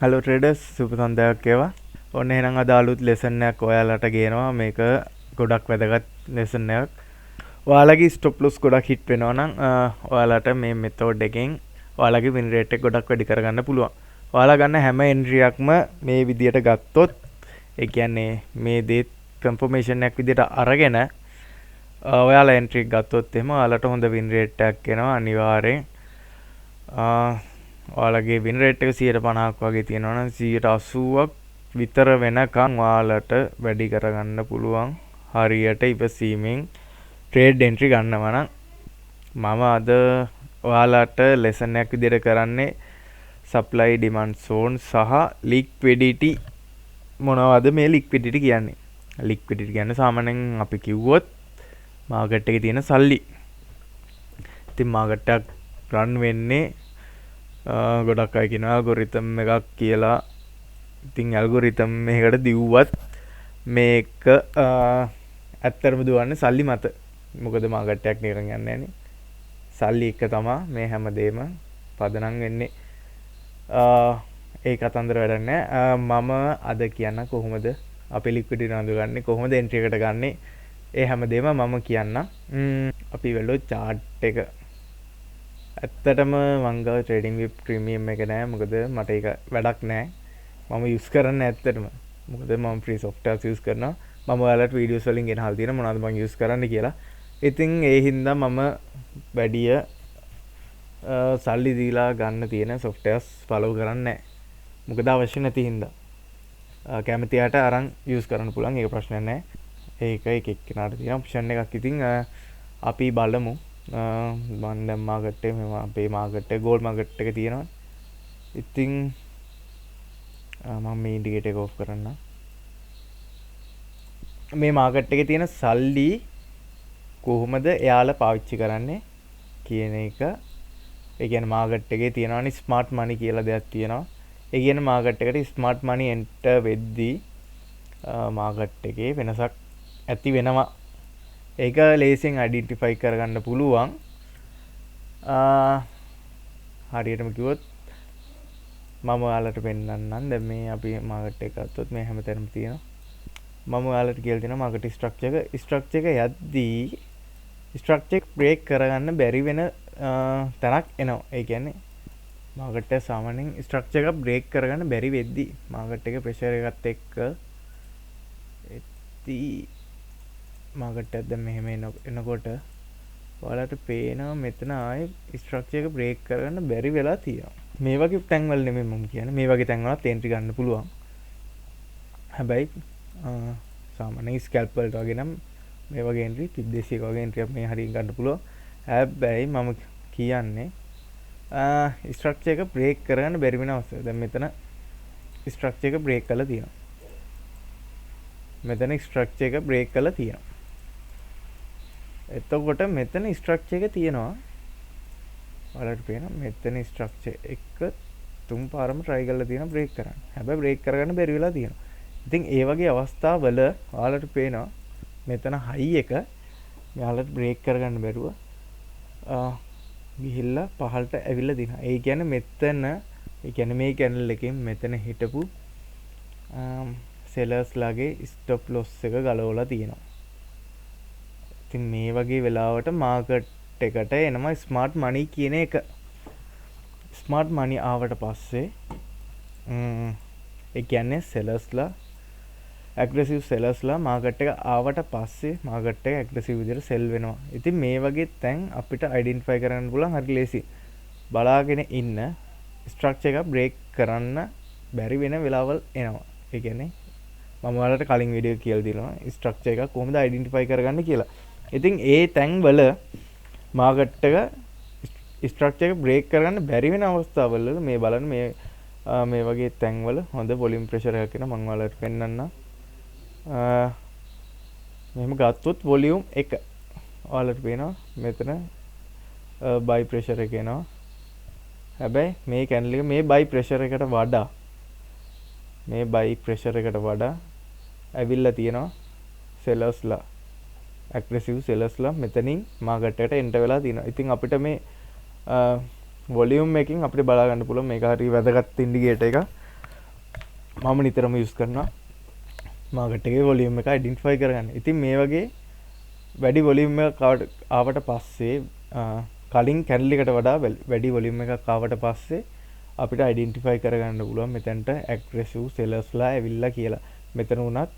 Hello traders සුබ සන්ධ්‍යාවක් වේවා. ඔන්න එහෙනම් අද අලුත් ලෙසන් එකක් ඔයාලට ගේනවා. මේක ගොඩක් වැදගත් ලෙසන් එකක්. ඔයාලගේ ස්ටොප් ලොස් ගොඩක් හිට් වෙනවා නම් ඔයාලට මේ මෙතෝඩ් එකෙන් ඔයාලගේ වින් රේට් එක ගොඩක් වැඩි කරගන්න පුළුවන්. ඔයාලා ගන්න හැම එන්ට්‍රියක්ම මේ විදියට ගත්තොත් ඒ කියන්නේ මේ දේ කන්ෆර්මේෂන් එකක් විදියට අරගෙන ඔයාලා එන්ට්‍රි එක ගත්තොත් එහෙම ඔයාලට හොඳ වින් රේට් එකක් එනවා අනිවාර්යෙන්. ඔයාලගේ වින් රේට් එක 150ක් වගේ තියෙනවා නම් 180ක් විතර වෙනකන් ඔයාලට වැඩි කරගන්න පුළුවන්. හරියට ඉවසීමෙන් ට්‍රේඩ් එන්ට්‍රි ගන්නවා නම් මම අද ඔයාලට ලෙසන් එකක් විදිහට කරන්නේ සප්ලයි ඩිමාන්ඩ් සෝන් සහ ලික්විඩිටි. මොනවද මේ ලික්විඩිටි කියන්නේ? ලික්විඩිටි කියන්නේ සාමාන්‍යයෙන් අපි කිව්වොත් මාකට් එකේ තියෙන සල්ලි. ඉතින් මාකට් එක රන් වෙන්නේ ගොඩක් අය කියනවා ඇල්ගොරිතම් එකක් කියලා. ඉතින් ඇල්ගොරිතම් එකකට දිව්වත් මේක ඇත්තටම දුවන්නේ සල්ලි මත. මොකද මාකට් එකක් නිකන් යන්නේ නැහනේ. සල්ලි එක තමයි මේ හැමදේම පදනම් වෙන්නේ. ඒ කතන්දර වැඩක් නැහැ. මම අද කියන්න කොහොමද අපි ලික්විඩිටි අඳුරගන්නේ, කොහොමද එන්ට්‍රි එකට ගන්නෙ, ඒ හැමදේම මම කියන්න. අපි වෙලෝ chart එක. ඇත්තටම මං ගාව ට්‍රේඩින් විව් ප්‍රීමියම් එක නෑ. මොකද මට ඒක වැඩක් නෑ. මම යූස් කරන්නේ ඇත්තටම. මොකද මම ෆ්‍රී සොෆ්ට්වෙයාර්ස් යූස් කරනවා. මම ඔයාලට වීඩියෝස් වලින් ගෙනහල් තියෙනවා මොනවද මම යූස් කරන්නේ කියලා. ඉතින් ඒ හින්දා මම වැඩිය සල්ලි දීලා ගන්න තියෙන සොෆ්ට්වෙයාර්ස් ෆලෝ කරන්නේ නෑ. මොකද අවශ්‍ය නැති හින්දා. කැමතියට අරන් යූස් කරන්න පුළුවන්. ඒක ප්‍රශ්නයක් නෑ. ඒක එක එක්කෙනාට තියෙන ඔප්ෂන් එකක්. ඉතින් අපි බලමු. මම දැන් මාකට් එකේ මේ අපේ මාකට් එක ගෝල්ඩ් මාකට් එක තියෙනවා. ඉතින් මම මේ ඉන්ඩිකේටර් එක ඔෆ් කරන්න. මේ මාකට් එකේ තියෙන සල්ලි කොහොමද එයාලා පාවිච්චි කරන්නේ කියන එක. ඒ කියන්නේ මාකට් එකේ තියෙනවනේ ස්මාර්ට් මනි කියලා දෙයක් තියෙනවා. ඒ කියන්නේ මාකට් එකට ස්මාර්ට් මනි එන්ටර් වෙද්දී මාකට් එකේ වෙනසක් ඇති වෙනවා. ඒක ලේසියෙන් අයිඩෙන්ටිෆයි කරගන්න පුළුවන්. හරියටම කිව්වොත් මම ඔයාලට පෙන්නන්නම්. දැන් මේ අපි මාකට් එක ගත්තොත් මේ හැමතැනම තියෙනවා. මම ඔයාලට කියලා දෙනවා මාකට් ස්ට්‍රක්චර් එක යද්දී ස්ට්‍රක්චර් එක බ්‍රේක් කරගන්න බැරි වෙන තැනක් එනවා. ඒ කියන්නේ මාකට් එක සාමාන්‍යයෙන් ස්ට්‍රක්චර් එක බ්‍රේක් කරගන්න බැරි වෙද්දී මාකට් එක ප්‍රෙෂර් එකත් එක්ක මාකට් එක දැන් මෙහෙම එනකොට ඔයාලට පේනවා මෙතන ආයේ ස්ට්‍රක්චර් එක බ්‍රේක් කරගන්න බැරි වෙලා තියෙනවා. මේ වගේ තැන් වල නෙමෙයි මම කියන්නේ. මේ වගේ තැන් වලත් එන්ට්‍රි ගන්න පුළුවන්. හැබැයි සාමාන්‍යයෙන් ස්කැල්ප් වලට වගේ නම් මේ වගේ එන්ට්‍රි 200ක වගේ එන්ට්‍රි මේ හරියට ගන්න පුළුවන්. හැබැයි මම කියන්නේ ස්ට්‍රක්චර් එක බ්‍රේක් කරගන්න බැරි වෙන අවස්ථාව. දැන් මෙතන ස්ට්‍රක්චර් එක බ්‍රේක් කරලා තියෙනවා. මෙතන ස්ට්‍රක්චර් එක බ්‍රේක් කරලා තියෙනවා. එතකොට මෙතන ස්ට්‍රක්චර් එක තියෙනවා. ඔයාලට පේනවා මෙතන ස්ට්‍රක්චර් එක තුන් පාරම try කරලා තියෙනවා බ්‍රේක් කරන්න. හැබැයි බ්‍රේක් කරගන්න බැරි වෙලා තියෙනවා. ඉතින් ඒ වගේ අවස්ථාවල ඔයාලට පේනවා මෙතන high එක ඔයාලට බ්‍රේක් කරගන්න බැරුව ගිහිල්ලා පහළට ඇවිල්ලා දිනවා. ඒ කියන්නේ මෙතන ඒ කියන්නේ මේ කැනල් එකෙන් මෙතන හිටපු සෙලර්ස් ලාගේ ස්ටොප් ලොස් එක ගලවලා තියෙනවා. ඉතින් මේ වගේ වෙලාවට මාකට් එකට එනවා ස්මාර්ට් මනි කියන එක. ස්මාර්ට් මනි ආවට පස්සේ ඒ කියන්නේ සෙලර්ස්ලා ඇග්‍රෙසිව් සෙලර්ස්ලා මාකට් එක ආවට පස්සේ මාකට් එක ඇග්‍රෙසිව් විදිහට සෙල් වෙනවා. ඉතින් මේ වගේ තැන් අපිට අයිඩෙන්ටිෆයි කරන්න පුළුවන් හරි ලේසි. බලාගෙන ඉන්න ස්ට්‍රක්චර් එක බ්‍රේක් කරන්න බැරි වෙන වෙලාවල් එනවා. ඒ කියන්නේ මම ඔයාලට කලින් වීඩියෝ කියලා දෙනවා ස්ට්‍රක්චර් එක කොහොමද අයිඩෙන්ටිෆයි කරගන්නේ කියලා. ඉතින් ඒ තැන් වල මාකට් එක ස්ට්‍රක්චර් එක බ්‍රේක් කරගන්න බැරි වෙන අවස්ථාවල මේ බලන්න මේ වගේ තැන් වල හොඳ වොලියුම් ප්‍රෙෂර් එකක් එන මම ඔයාලට පෙන්නන්නම්. මෙහෙම ගත්තොත් වොලියුම් 1 ඔයාලට පේනවා මෙතන බයි ප්‍රෙෂර් එක එනවා. හැබැයි මේ කැන්ඩල් එක මේ බයි ප්‍රෙෂර් එකට වඩා ඇවිල්ලා තියෙනවා සෙලර්ස්ලා ඇග්‍රෙසිව් සෙලර්ස්ලා මෙතනින් මාකට් එකට එන්ටර් වෙලා තියෙනවා. ඉතින් අපිට මේ වොලියුම් එකකින් අපිට බලා ගන්න පුළුවන් මේක හරිය වැදගත් ඉන්ඩිකේටර් එකක්. මම නිතරම යූස් කරනවා මාකට් එකේ වොලියම් එක අයිඩෙන්ටිෆයි කරගන්න. ඉතින් මේ වගේ වැඩි වොලියම් එකක් ආවට පස්සේ කලින් කැන්ඩල් එකට වඩා වැඩි වොලියම් එකක් ආවට පස්සේ අපිට අයිඩෙන්ටිෆයි කරගන්න පුළුවන් මෙතනට ඇග්‍රෙසිව් සෙලර්ස්ලා ඇවිල්ලා කියලා. මෙතන උනත්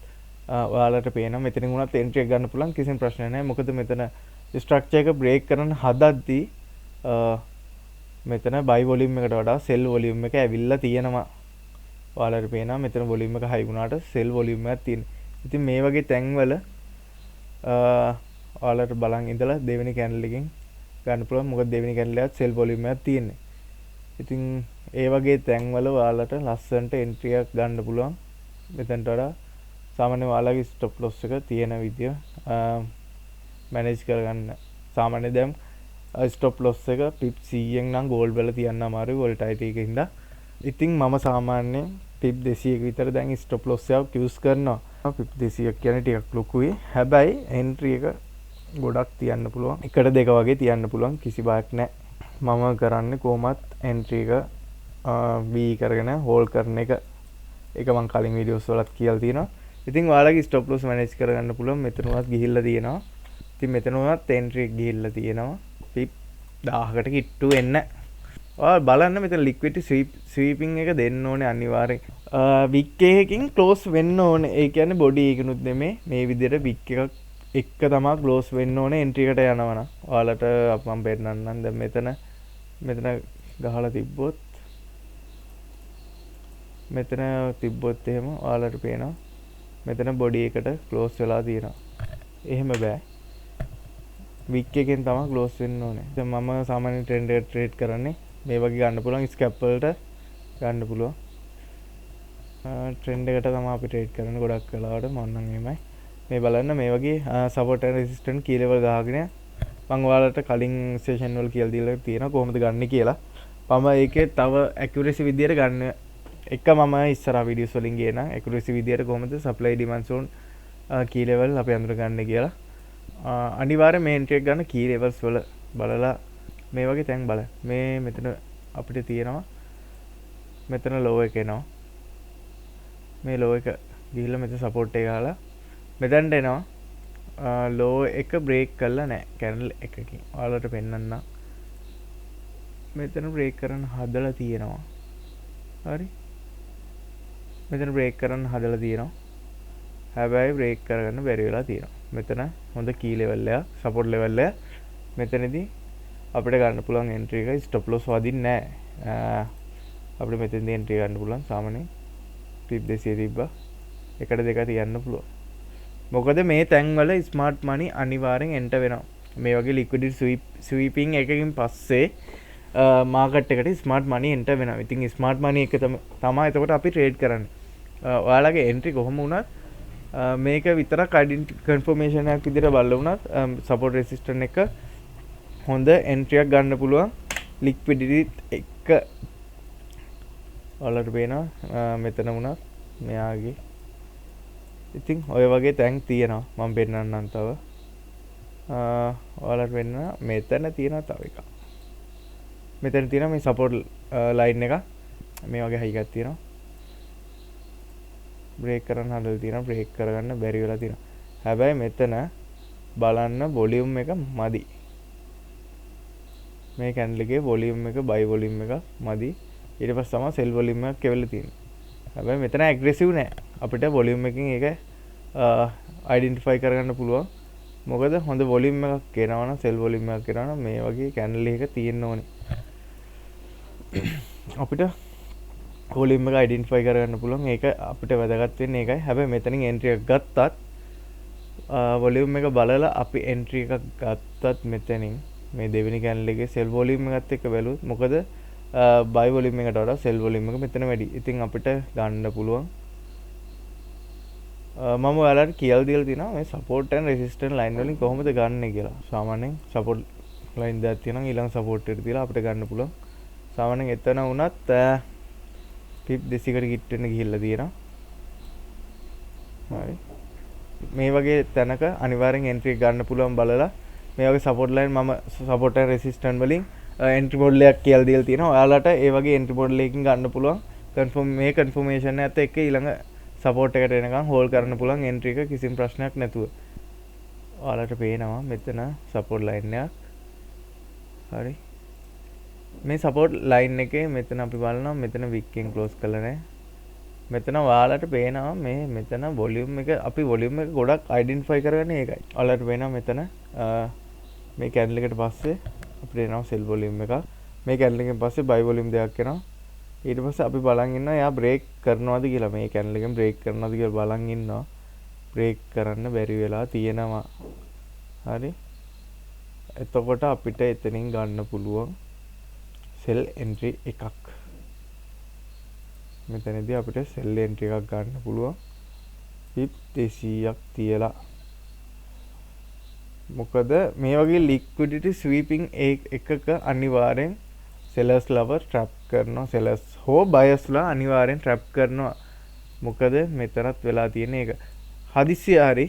ඔයාලට පේනවා මෙතනින් උනත් එන්ට්‍රි එක ගන්න පුළුවන් කිසිම ප්‍රශ්නයක් නැහැ. මොකද මෙතන ස්ට්‍රක්චර් එක බ්‍රේක් කරන්න හදද්දී මෙතන බයි වොලියම් එකට වඩා සෙල් වොලියම් එක ඇවිල්ලා තියෙනවා. ඔයාලට පේනවා මෙතන වොලියම් එක හයි වුණාට සෙල් වොලියම් එකක් තියෙනවා. ඉතින් මේ වගේ තැන්වල ඔයාලට බලන් ඉඳලා දෙවෙනි කැන්ඩල් එකෙන් ගන්න පුළුවන්. මොකද දෙවෙනි කැන්ඩල් එකත් සෙල් වොලියම් එකක් තියෙන්නේ. ඉතින් ඒ වගේ තැන්වල ඔයාලට ලස්සනට එන්ට්‍රි එකක් ගන්න පුළුවන්. මෙතනට වඩා සාමාන්‍ය ඔයාලගේ ස්ටොප් ලොස් එක තියෙන විදිය මැනේජ් කරගන්න. සාමාන්‍ය දැන් ස්ටොප් ලොස් එක පිප් 100න් නම් ගෝල්ඩ් වල තියන්න අමාරුයි වොලටයිලිටි එකකින්ද. ඉතින් මම සාමාන්‍යයෙන් පිප් 200ක විතර දැන් ස්ටොප් ලොස් එකක් යූස් කරනවා. පිප් 200ක් කියන්නේ ටිකක් ලොකුයි. හැබැයි එන්ට්‍රි එක ගොඩක් තියන්න පුළුවන්. එකට දෙක වගේ තියන්න පුළුවන්. කිසි බයක් නැහැ. මම කරන්නේ කොහොමත් එන්ට්‍රි එක B කරගෙන හෝල්ඩ් කරන එක. ඒක මම කලින් වීඩියෝස් වලත් කියලා තියෙනවා. ඉතින් ඔයාලගේ ස්ටොප් ලොස් මැනේජ් කරගන්න පුළුවන්. මෙතන උනත් ගිහිල්ලා තියෙනවා. ඉතින් මෙතන උනත් එන්ට්‍රි එක ගිහිල්ලා තියෙනවා. පිප් 1000කට කිට්ටු වෙන්න. ඔයාලා බලන්න මෙතන ලික්විඩිටි ස්වීපින් එක දෙන්න ඕනේ අනිවාර්යෙන්. වික් එකකින් ක්ලෝස් වෙන්න ඕනේ. ඒ කියන්නේ බොඩි එකනුත් නෙමෙයි. මේ විදිහට වික් එකක් එක තමයි ක්ලෝස් වෙන්න ඕනේ එන්ට්‍රි එකට යනවනම්. ඔයාලට මම පෙන්නන්නම්. දැන් මෙතන ගහලා තිබ්බොත් එහෙම ඔයාලට පේනවා මෙතන බොඩි එකට ක්ලෝස් වෙලා තියෙනවා. එහෙම බෑ. වික් එකෙන් තමයි ක්ලෝස් වෙන්න ඕනේ. දැන් මම සාමාන්‍යයෙන් ට්‍රෙන්ඩ් එක ට්‍රේඩ් කරන්නේ මේ වගේ ගන්න පුළුවන් ස්කැප් වලට ගන්න පුළුවන්. ට්‍රෙන්ඩ් එකට තමයි අපි ට්‍රේඩ් කරන්නේ ගොඩක් වෙලාවට. මම නම් එහෙමයි. මේ බලන්න මේ වගේ support and resistant key level ගහගෙන මම ඔයාලට කලින් සෙෂන් වල කියලා දීලා තියෙනවා කොහොමද ගන්න කියලා. මම ඒකේ තව ඇකියුරසි විදියට ගන්න එක මම ඉස්සරහ වීඩියෝස් වලින් ගේන ඇකියුරසි විදියට කොහොමද සප්ලයි ඩිමාන්ඩ් සෝන් කී ලෙවල් අපි අඳුර ගන්න කියලා. අනිවාර්යයෙන් මේ එන්ට්‍රි එක ගන්න කී ලෙවල්ස් වල බලලා මේ වගේ තැන් බල. මේ මෙතන අපිට තියෙනවා මෙතන ලෝ එක එනවා. මේ ලෝ එක ගිහිල්ලා මෙතන සපෝට් එක ගහලා මෙතනට එනවා. ලෝ එක බ්‍රේක් කරලා නැහැ කැන්ඩල් එකකින්. ඔයාලට පෙන්නන්න. මෙතන බ්‍රේක් කරන්න හදලා තියෙනවා. හරි. මෙතන බ්‍රේක් කරන්න හදලා තියෙනවා. හැබැයි බ්‍රේක් කරගන්න බැරි වෙලා තියෙනවා. මෙතන හොඳ කී ලෙවල් එක සපෝට් ලෙවල් එක. මෙතනදී අපිට ගන්න පුළුවන් එන්ට්‍රි එක ස්ටොප් ලොස් වදින්නේ නැහැ. අපිට මෙතනදී එන්ට්‍රි ගන්න පුළුවන් සාමාන්‍යයෙන් ටිප් 200 තිබ්බා. එකට දෙක තියන්න පුළුවන්. මොකද මේ තැන්වල ස්මාර්ට් මනි අනිවාර්යෙන් එන්ටර් වෙනවා. මේ වගේ ලික්විඩිටි ස්වීපින් එකකින් පස්සේ මාකට් එකට ස්මාර්ට් මනි එන්ටර් වෙනවා. ඉතින් ස්මාර්ට් මනි එක තමයි එතකොට අපි ට්‍රේඩ් කරන්නේ. ඔයාලගේ එන්ට්‍රි කොහොම වුණත් මේක විතරක් අයිඩෙන්ටිටි කන්ෆර්මේෂන් එකක් විදිහට බලලා වුණත් සපෝට් රෙසිස්ටන්ට් එක හොඳ එන්ට්‍රි එකක් ගන්න පුළුවන් ලික්විඩිටි එක. ඔයාලට පේනවා මෙතන වුණත් මෙයාගේ. ඉතින් ඔය වගේ තැන් තියෙනවා. මම පෙන්නන්නම් තව. ඔයාලට වෙන්න මෙතන තියෙනවා තව එකක්. මෙතන තියෙනවා මේ සපෝට් ලයින් එක. මේ වගේ හයි එකක් තියෙනවා. බ්‍රේක් කරන්න හදලා තියෙනවා. බ්‍රේක් කරගන්න බැරි වෙලා තියෙනවා. හැබැයි මෙතන බලන්න වොලියුම් එක මදි. මේ කැන්ඩල් එකේ වොලියුම් එක බයි වොලියුම් එක මදි. ඊට පස්සේ තමයි සෙල් වොලියුම් එකක් කෙවෙලා තියෙන්නේ. හැබැයි මෙතන ඇග්‍රෙසිව් නෑ. අපිට වොලියුම් එකකින් ඒක අයිඩෙන්ටිෆයි කරගන්න පුළුවන්. මොකද හොඳ වොලියුම් එකක් එනවා නම් සෙල් වොලියුම් එකක් එනවා නම් මේ වගේ කැන්ඩල් එකක තියෙන්න ඕනේ. අපිට වොලියුම් එක අයිඩෙන්ටිෆයි කරගන්න පුළුවන්. ඒක අපිට වැදගත් වෙන්නේ ඒකයි. හැබැයි මෙතනින් එන්ට්‍රි එකක් ගත්තත් වොලියුම් එක බලලා අපි එන්ට්‍රි එකක් ගත්තත් මෙතනින් මේ දෙවෙනි කැන්ඩල් එකේ සෙල් වොලියුම් එකත් එක්ක බැලුවොත් මොකද බයි වොලියුම් එකට වඩා සෙල් වොලියුම් එක මෙතන වැඩි. ඉතින් අපිට ගන්න පුළුවන්. මම ඔයාලට කියලා දීලා තියෙනවා මේ සපෝට් ඇන්ඩ් රෙසිස්ටන්ට් ලයින් වලින් කොහොමද ගන්න කියලා. සාමාන්‍යයෙන් සපෝට් ලයින් දාලා තියෙනවා ඊළඟ සපෝට් එකට තියලා අපිට ගන්න පුළුවන්. සාමාන්‍යයෙන් එතන වුණත් පිප් 200කට කිට් වෙන්න ගිහිල්ලා තියෙනවා. හරි. මේ වගේ තැනක අනිවාර්යෙන් එන්ට්‍රි ගන්න පුළුවන් බලලා මේ වගේ සපෝට් ලයින් මම සපෝට් ඇන්ඩ් රෙසිස්ටන්ට් වලින් එන්ට්‍රි මොඩල් එකක් කියලා දීලා තියෙනවා. ඔයාලට ඒ වගේ එන්ට්‍රි මොඩල් එකකින් ගන්න පුළුවන් මේ කන්ෆර්මේෂන් එකත් එක්ක ඊළඟ සපෝට් එකට එනකම් හෝල්ඩ් කරන්න පුළුවන් එන්ට්‍රි එක කිසිම ප්‍රශ්නයක් නැතුව. ඔයාලට පේනවා මෙතන සපෝට් ලයින් එකක්. හරි. මේ සපෝට් ලයින් එකේ මෙතන අපි බලනවා මෙතන වික්කෙන් ක්ලෝස් කරලා නැහැ. මෙතන ඔයාලට පේනවා මේ මෙතන වොලියුම් එක අපි වොලියුම් එක ගොඩක් අයිඩෙන්ටිෆයි කරගන්නේ ඒකයි. ඔයාලට පේනවා මෙතන මේ කැන්ඩල් එකට පස්සේ අපිට එනවා සෙල් වොලියුම් එකක්. මේ කැන්ඩල් එකෙන් පස්සේ බයි වොලියුම් දෙකක් එනවා. ඊට පස්සේ අපි බලන් ඉන්නවා එයා බ්‍රේක් කරනවද කියලා. මේ කැන්ඩල් එකෙන් බ්‍රේක් කරනවද කියලා බලන් ඉන්නවා. බ්‍රේක් කරන්න බැරි වෙලා තියෙනවා. හරි. එතකොට අපිට එතනින් ගන්න පුළුවන් සෙල් එන්ට්‍රි එකක්. මෙතනදී අපිට සෙල් එන්ට්‍රි එකක් ගන්න පුළුවන්. පිප් 200ක් තියලා. මොකද මේ වගේ ලික්විඩිටි ස්වීපින් එකක අනිවාර්යෙන් sellers ලව ට්‍රැප් කරනවා. sellers හෝ buyers ලා අනිවාර්යෙන් ට්‍රැප් කරනවා. මොකද මෙතනත් වෙලා තියෙන එක. හදිස්සිය හරි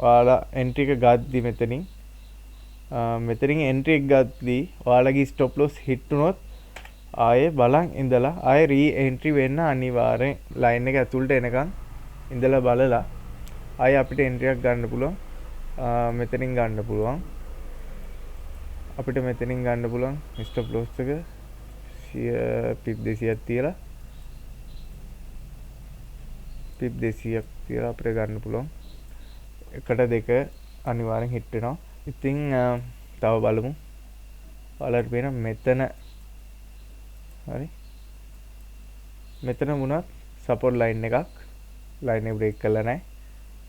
ඔයාලා එන්ට්‍රි එක ගද්දි මෙතනින් එන්ට්‍රි එක ගද්දි ඔයාලගේ ස්ටොප් ලොස් හිට් වුණොත් ආයේ බලන් ඉඳලා ආයේ రీ එන්ට්‍රි වෙන්න අනිවාර්යෙන් ලයින් එක ඇතුළට එනකන් ඉඳලා බලලා ආයේ අපිට එන්ට්‍රි එකක් ගන්න පුළුවන්. මෙතනින් ගන්න පුළුවන්. අපිට මෙතනින් ගන්න පුළුවන් ස්ටොප් ලොස් එක පිප් 200ක් තියලා පිප් 200ක් තියලා අපිට ගන්න පුළුවන්. එකට දෙක අනිවාර්යෙන් හිට් වෙනවා. ඉතින් තව බලමු. ඔයාලට පේන මෙතන හරි. මෙතන වුණත් සපෝට් ලයින් එකක්. ලයින් එක බ්‍රේක් කරලා නැහැ.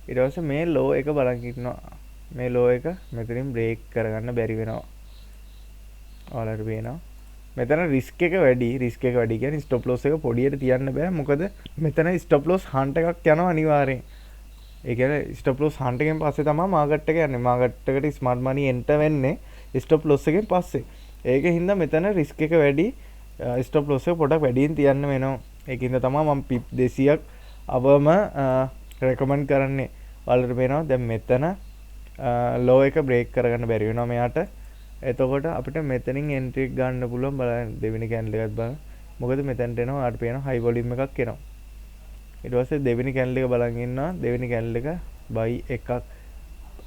ඊට පස්සේ මේ ලෝ එක බලන් ඉන්නවා. මේ ලෝ එක මෙතනින් බ්‍රේක් කරගන්න බැරි වෙනවා. ඔයාලට පේනවා. මෙතන රිස්ක් එක වැඩි. රිස්ක් එක වැඩි කියන්නේ ස්ටොප් ලොස් එක පොඩියට තියන්න බෑ. මොකද මෙතන ස්ටොප් ලොස් හන්ට් එකක් යනවා අනිවාර්යෙන්. ඒ කියන්නේ ස්ටොප් ලොස් හන්ට් එකෙන් පස්සේ තමයි මාකට් එක යන්නේ. මාකට් එකට ස්මාර්ට් මනි එන්ටර් වෙන්නේ ස්ටොප් ලොස් එකෙන් පස්සේ. ඒකින් හින්දා මෙතන රිස්ක් එක වැඩි. ස්ටොප් ලොස් එක පොඩක් වැඩියෙන් තියන්න වෙනවා. ඒකින්ද තමයි මම පිප් 200ක් අවම රෙකමන්ඩ් කරන්නේ. ඔයාලට පේනවා දැන් මෙතන ලෝ එක බ්‍රේක් කරගන්න බැරි වෙනවා මෙයාට. එතකොට අපිට මෙතනින් එන්ට්‍රි එක ගන්න පුළුවන්. බලන්න දෙවෙනි කැන්ඩල් එකත් බලන්න. මොකද මෙතනට එනවා ඔයාලට පේනවා හයි වොලියුම් එකක් එනවා. ඊට පස්සේ දෙවෙනි කැන්ඩල් එක බලන් ඉන්නවා. දෙවෙනි කැන්ඩල් එක බයි එකක්.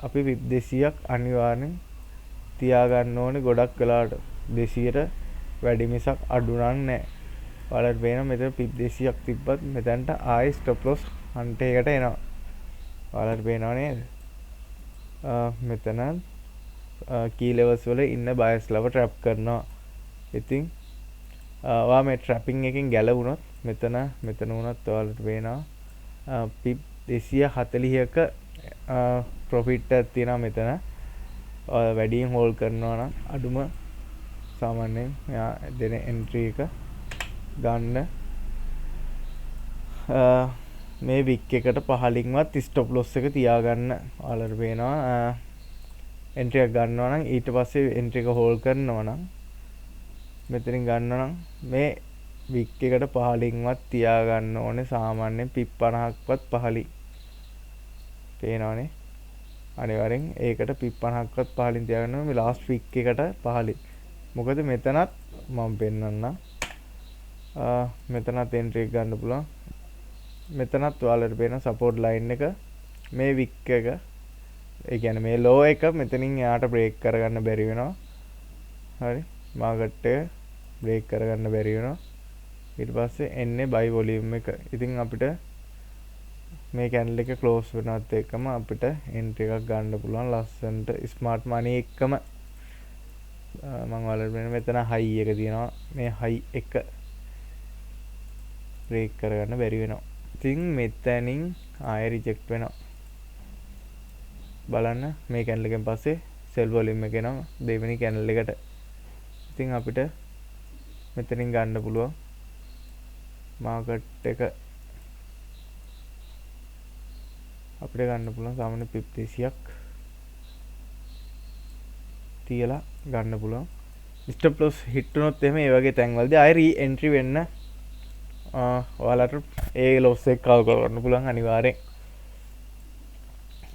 අපි පිප් 200ක් අනිවාර්යෙන් තියාගන්න ඕනේ. ගොඩක් වෙලාවට 200ට වැඩි මිසක් අඩු නැහැ. ඔයාලට පේනවා මෙතන පිප් 200ක් තිබ්බත් මෙතනට ආයි ස්ටොප් ලොස් හන්ට් එකකට එනවා. ඔයාලට පේනව නේද? මෙතන කී ලෙවල්ස් වල ඉන්න බයර්ස් ලව ට්‍රැප් කරනවා. ඉතින් ඔයා මේ ට්‍රැපින් එකෙන් ගැලවුණොත් මෙතන වුණත් ඔයාලට පේනවා පිප් 240ක ප්‍රොෆිට් එකක් තියෙනවා මෙතන. ඔයා වැඩියෙන් හෝල්ඩ් කරනවා නම් අඩුම සාමාන්‍යයෙන් එයා දෙන එන්ට්‍රි එක ගන්න මේ වික් එකට පහලින්වත් ස්ටොප් ලොස් එක තියාගන්න. ඔයාලට පේනවා එන්ට්‍රි එක ගන්නවා නම් ඊට පස්සේ එන්ට්‍රි එක හෝල්ඩ් කරනවා නම් මෙතනින් ගන්නවා නම් මේ වික් එකට පහලින්වත් තියාගන්න ඕනේ. සාමාන්‍යයෙන් පිප් 50ක්වත් පහලින් පේනවනේ. අනිවාර්යෙන් ඒකට පිප් 50ක්වත් පහලින් තියාගන්න ඕනේ මේ ලාස්ට් වික් එකට පහලින්. මොකද මෙතනත් මම පෙන්නන්නම්. මෙතනත් එන්ට්‍රි එක ගන්න පුළුවන්. මෙතනත් ඔයාලට පේන සපෝට් ලයින් එක මේ වික් එක. ඒ කියන්නේ මේ ලෝ එක මෙතනින් එයාට බ්‍රේක් කරගන්න බැරි වෙනවා. හරි. මාකට් එක බ්‍රේක් කරගන්න බැරි වෙනවා. ඊට පස්සේ එන්නේ බයි වොලියුම් එක. ඉතින් අපිට මේ කැන්ඩල් එක ක්ලෝස් වෙනවත් එක්කම අපිට එන්ට්‍රි එකක් ගන්න පුළුවන් ලස්සනට ස්මාර්ට් මනි එක්කම. මම ඔයාලට මෙතන හයි එක තියෙනවා. මේ හයි එක බ්‍රේක් කරගන්න බැරි වෙනවා. ඉතින් මෙතනින් ආයෙ රිජෙක්ට් වෙනවා. බලන්න මේ කැන්ඩල් එකෙන් පස්සේ සෙල් වොලියුම් එක එනවා දෙවෙනි කැන්ඩල් එකට. ඉතින් අපිට මෙතනින් ගන්න පුළුවන් මාකට් එක අපිට ගන්න පුළුවන් සාමාන්‍ය පිප් 200ක් තියලා ගන්න පුළුවන්. ස්ටොප් ලොස් හිට් වුණොත් එහෙම ඒ වගේ තැන්වලදී ආයෙ రీ එන්ට්‍රි වෙන්න ඔයාලට ඒ ලොස් එක කවර් කරන්න පුළුවන් අනිවාර්යෙන්.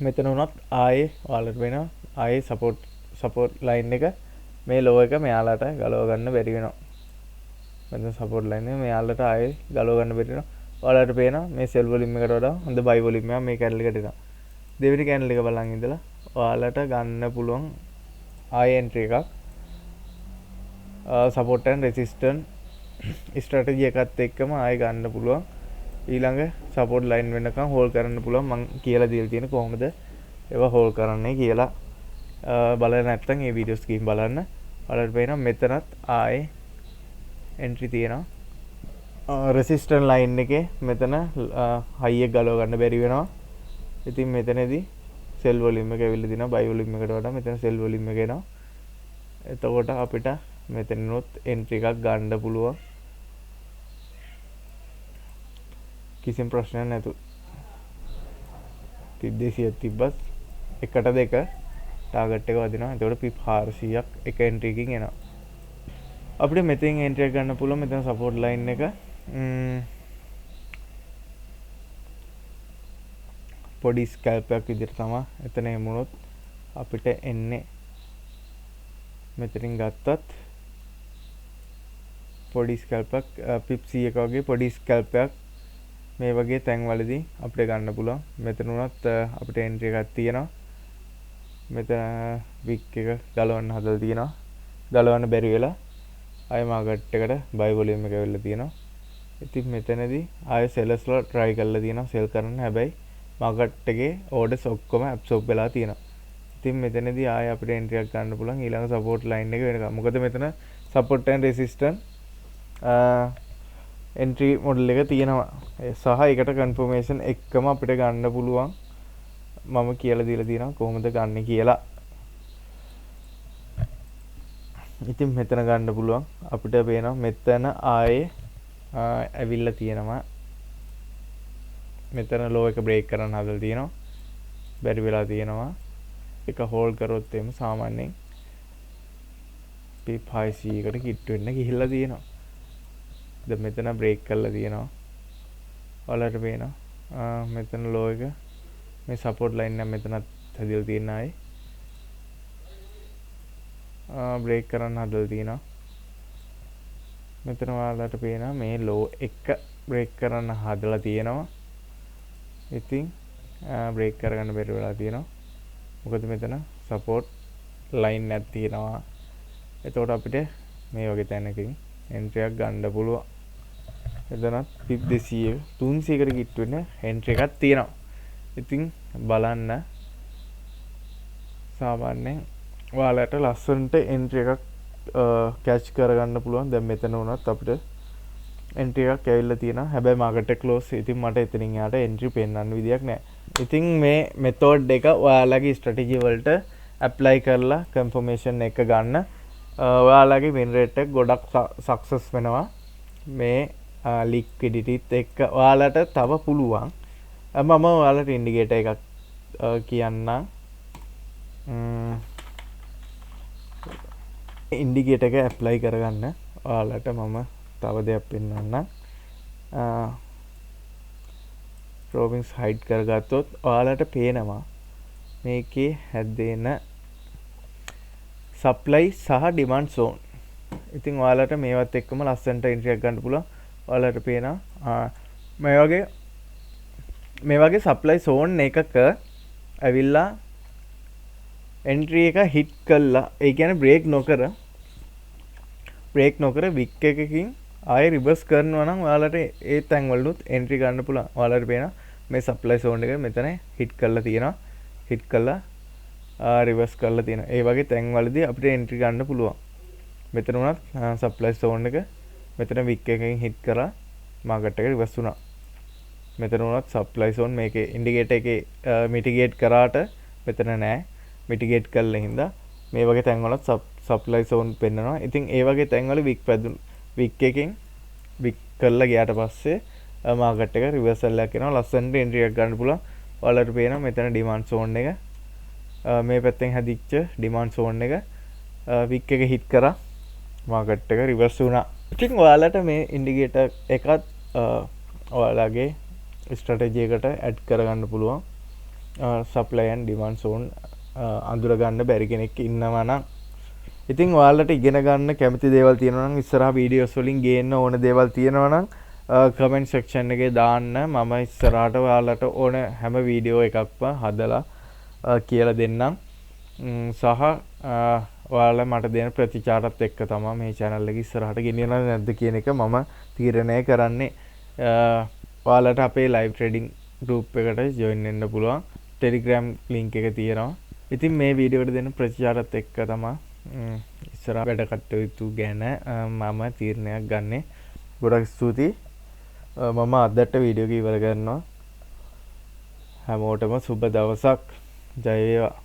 මෙතන උනත් ආයේ ඔයාලට වෙනවා ආයේ සපෝට් ලයින් එක මේ ලෝ එක මෙයාලට ගලව ගන්න බැරි වෙනවා. මෙතන සපෝට් ලයින් එක මෙයාලට ආයේ ගලව ගන්න බැරි වෙනවා. ඔයාලට පේනවා මේ සෙල් වොලියම් එකට වඩා හොඳ බයි වොලියම් එකක් මේ කැනල් එකට එනවා. දෙවෙනි කැනල් එක බලන් ඉඳලා ඔයාලට ගන්න පුළුවන් ආයේ එන්ට්‍රි එකක් සපෝට් ඇන්ඩ් රෙසිස්ටන්ට් ස්ට්‍රැටජි එකත් එක්කම ආයේ ගන්න පුළුවන්. ඊළඟ සපෝට් ලයින් වෙනකන් හෝල්ඩ් කරන්න පුළුවන්. මම කියලා දීලා තියෙන කොහොමද ඒවා හෝල්ඩ් කරන්නේ කියලා. බලන්න නැත්නම් මේ වීඩියෝස් ගිහින් බලන්න. ඔයාලට පේනවා මෙතනත් ආයේ එන්ට්‍රි තියෙනවා. රෙසිස්ටන්ට් ලයින් එකේ මෙතන හයි එක ගලව ගන්න බැරි වෙනවා. ඉතින් මෙතනදී සෙල් වොලියම් එක ඇවිල්ලා දිනවා බයි වොලියම් එකට වඩා මෙතන සෙල් වොලියම් එක එනවා. එතකොට අපිට මෙතනනොත් එන්ට්‍රි එකක් ගන්න පුළුවන්. කිසිම ප්‍රශ්නයක් නැතුව. 200ක් තිබ්බත් එකට දෙක ටාගට් එක වදිනවා. එතකොට පිප් 400ක් එක එන්ට්‍රි එකකින් එනවා. අපිට මෙතෙන් එන්ට්‍රි එක ගන්න පුළුවන්. මෙතන සපෝට් ලයින් එක පොඩි ස්කැල්ප් එකක් විදිහට තමයි එතන එමුණොත් අපිට එන්නේ. මෙතනින් ගත්තත් පොඩි ස්කැල්ප් එකක් පිප් 100ක වගේ පොඩි ස්කැල්ප් එකක් මේ වගේ තැන්වලදී අපිට ගන්න පුළුවන්. මෙතන උනත් අපිට එන්ට්‍රි එකක් තියෙනවා. මෙතන වික් එක ගලවන්න හදලා තියෙනවා. ගලවන්න බැරි වෙලා ආයෙ මාකට් එකට බයි වොලියම් එක ඇවිල්ලා තියෙනවා. ඉතින් මෙතනදී ආයෙ සෙලර්ස්ලා try කරලා තියෙනවා සෙල් කරන්න. හැබැයි මාකට් එකේ orders ඔක්කොම absorb වෙලා තියෙනවා. ඉතින් මෙතනදී ආයෙ අපිට එන්ට්‍රි එකක් ගන්න පුළුවන් ඊළඟ support line එක වෙනකම්. මොකද මෙතන support and resistance entry model එක තියෙනවා. සහ ඒකට confirmation එකම අපිට ගන්න පුළුවන්. මම කියලා දීලා තියෙනවා කොහොමද ගන්න කියලා. ඉතින් මෙතන ගන්න පුළුවන්. අපිට පේනවා මෙතන ආයේ ඇවිල්ලා තියෙනවා. මෙතන ලෝ එක බ්‍රේක් කරන්න හදලා තියෙනවා. බැරි වෙලා තියෙනවා. එක හෝල්ඩ් කරොත් එimhe සාමාන්‍යයෙන් පිප් 500කට කිට් වෙන්න ගිහිල්ලා තියෙනවා. දැන් මෙතන බ්‍රේක් කරලා තියෙනවා. ඔයාලට පේනවා මෙතන ලෝ එක මේ සපෝට් ලයින් එක මෙතනත් හදලා තියෙන ආයේ බ්‍රේක් කරන්න හදලා තියෙනවා. මෙතන ඔයාලට පේනවා මේ ලෝ එක බ්‍රේක් කරන්න හදලා තියෙනවා. ඉතින් බ්‍රේක් කරගන්න බැරි වෙලා තියෙනවා. මොකද මෙතන සපෝට් ලයින් එකක් තියෙනවා. එතකොට අපිට මේ වගේ තැනකින් එන්ට්‍රි එකක් ගන්න පුළුවන්. එතනත් පිප් 200 300කට කිට් වෙන එන්ට්‍රි එකක් තියෙනවා. ඉතින් බලන්න සාමාන්‍යයෙන් ඔයාලට ලස්සනට එන්ට්‍රි එකක් කැච් කරගන්න පුළුවන්. දැන් මෙතන වුණත් අපිට එන්ට්‍රි එකක් ඇවිල්ලා තියෙනවා. හැබැයි මාකට් එක ක්ලෝස්. ඉතින් මට එතනින් යාට එන්ට්‍රි පෙන්වන්න විදියක් නැහැ. ඉතින් මේ මෙතඩ් එක ඔයාලගේ ස්ට්‍රැටජි වලට ඇප්ලයි කරලා කන්ෆර්මේෂන් එක ගන්න. ඔයාලගේ වින් රේට් එක ගොඩක් සක්සස් වෙනවා. මේ ලික්විඩිටිත් එක්ක ඔයාලට තව පුළුවන්. මම ඔයාලට ඉන්ඩිකේටර් එකක් කියන්නම්. ඉන්ඩිකේටර් එක ඇප්ලයි කරගන්න ඔයාලට මම තව දෙයක් පෙන්වන්නම්. ප්‍රොවින්ස් හයිඩ් කරගත්තොත් ඔයාලට පේනවා මේකේ හැදෙන සප්ලයි සහ ඩිමාන්ඩ් සෝන්. ඉතින් ඔයාලට මේවත් එක්කම ලස්සනට එන්ට්‍රි එකක් ගන්න පුළුවන්. ඔයාලට පේනවා මේ වගේ සප්ලයි සෝන් එකක ඇවිල්ලා එන්ට්‍රි එක හිට් කළා. ඒ කියන්නේ බ්‍රේක් නොකර වික් එකකින් ආයෙ රිවර්ස් කරනවා නම් ඔයාලට ඒ තැන් වලුත් එන්ට්‍රි ගන්න පුළුවන්. ඔයාලට පේනවා මේ සප්ලයි සෝන් එක මෙතන හිට් කරලා තියෙනවා. හිට් කළා රිවර්ස් කරලා තියෙනවා. ඒ වගේ තැන් වලදී අපිට එන්ට්‍රි ගන්න පුළුවන්. මෙතන උනත් සප්ලයි සෝන් එක මෙතන වික් එකකින් හිට් කරලා මාකට් එක රිවර්ස් වුණා. මෙතන උනත් සප්ලයි සෝන් මේකේ ඉන්ඩිකේටර් එකේ මිටිගේට් කරාට මෙතන නෑ. මිටිගේට් කළා හින්දා මේ වගේ තැන් වලත් සප්ලයි සෝන් පෙන්නනවා. ඉතින් ඒ වගේ තැන් වල වික් එකකින් වික් කරලා ගියාට පස්සේ මාකට් එක රිවර්සල් එකක් එනවා. ලස්සනට එන්ට්‍රි එකක් ගන්න පුළුවන්. ඔයාලට පේනවා මෙතන ඩිමාන්ඩ් සෝන් එක මේ පැත්තෙන් හැදිච්ච ඩිමාන්ඩ් සෝන් එක වික් එක හිට් කරා මාකට් එක රිවර්ස් වුණා. ඉතින් ඔයාලට මේ ඉන්ඩිකේටර් එකත් ඔයාලගේ ස්ට්‍රැටජි එකට ඇඩ් කරගන්න පුළුවන්. සප්ලයි ඇන්ඩ් ඩිමාන්ඩ් සෝන් අඳුර ගන්න බැරි කෙනෙක් ඉන්නවා නම් ඉතින් ඔයාලට ඉගෙන ගන්න කැමති දේවල් තියෙනවා නම් ඉස්සරහ වීඩියෝස් වලින් ගේන්න ඕන දේවල් තියෙනවා නම් කමෙන්ට් සෙක්ෂන් එකේ දාන්න. මම ඉස්සරහට ඔයාලට ඕන හැම වීඩියෝ එකක්ම හදලා කියලා දෙන්නම්. සහ ඔයාලා මට දෙන ප්‍රතිචාරත් එක්ක තමයි මේ channel එක ඉස්සරහට ගෙනියනවද නැද්ද කියන එක මම තීරණය කරන්නේ. ඔයාලට අපේ live trading group එකට join වෙන්න පුළුවන්. Telegram link එක තියෙනවා. ඉතින් මේ වීඩියෝ එකට දෙන ප්‍රතිචාරත් එක්ක තමයි ඉස්සරහ වැඩ කටයුතු ගැන මම තීරණයක් ගන්නෙ. ගොඩක් ස්තුතියි. මම අදට වීඩියෝ එක ඉවර කරනවා. හැමෝටම සුබ දවසක්. ජය වේවා.